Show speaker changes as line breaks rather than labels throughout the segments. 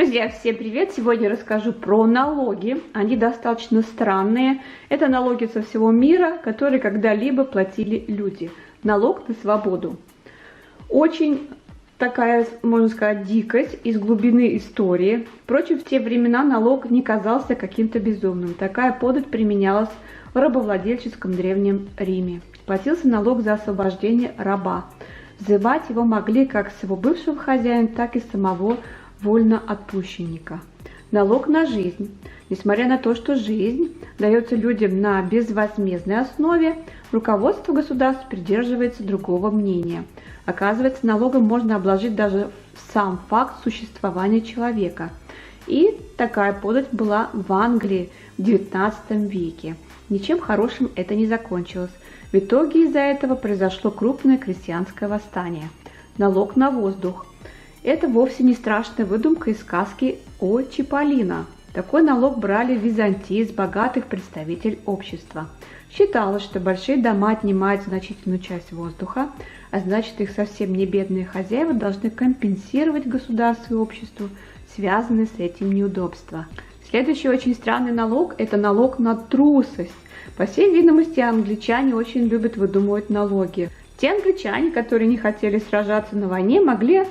Друзья, всем привет! Сегодня расскажу про налоги. Они достаточно странные. Это налоги со всего мира, которые когда-либо платили люди. Налог на свободу. Очень такая, можно сказать, дикость из глубины истории. Впрочем, в те времена налог не казался каким-то безумным. Такая подать применялась в рабовладельческом Древнем Риме. Платился налог за освобождение раба. Взывать его могли как с его бывшего хозяина, так и самого вольноотпущенника. Налог на жизнь. Несмотря на то, что жизнь дается людям на безвозмездной основе, руководство государства придерживается другого мнения. Оказывается, налогом можно обложить даже сам факт существования человека. И такая подать была в Англии в XIX веке. Ничем хорошим это не закончилось. В итоге из-за этого произошло крупное крестьянское восстание. Налог на воздух. Это вовсе не страшная выдумка из сказки о Чиполлино. Такой налог брали в Византии с богатых представителей общества. Считалось, что большие дома отнимают значительную часть воздуха, а значит, их совсем не бедные хозяева должны компенсировать государству и обществу связанные с этим неудобства. Следующий очень странный налог – это налог на трусость. По всей видимости, англичане очень любят выдумывать налоги. Те англичане, которые не хотели сражаться на войне, могли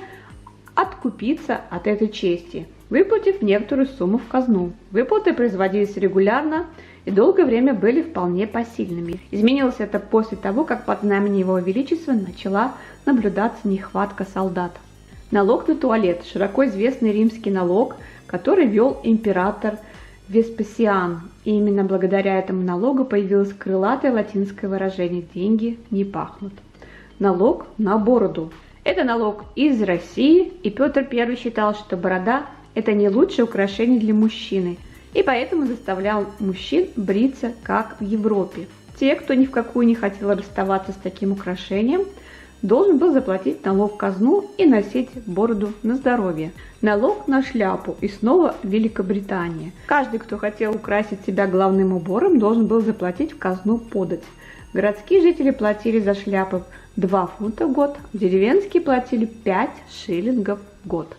откупиться от этой чести, выплатив некоторую сумму в казну. Выплаты производились регулярно и долгое время были вполне посильными. Изменилось это после того, как под знаменем Его Величества начала наблюдаться нехватка солдат. Налог на туалет – широко известный римский налог, который вел император Веспасиан. И именно благодаря этому налогу появилось крылатое латинское выражение «деньги не пахнут». Налог на бороду. Это налог из России, и Петр I считал, что борода – это не лучшее украшение для мужчины, и поэтому заставлял мужчин бриться, как в Европе. Те, кто ни в какую не хотел расставаться с таким украшением, должен был заплатить налог в казну и носить бороду на здоровье. Налог на шляпу, и снова Великобритания. Каждый, кто хотел украсить себя головным убором, должен был заплатить в казну подать. Городские жители платили за шляпы 2 фунта в год, деревенские платили 5 шиллингов в год.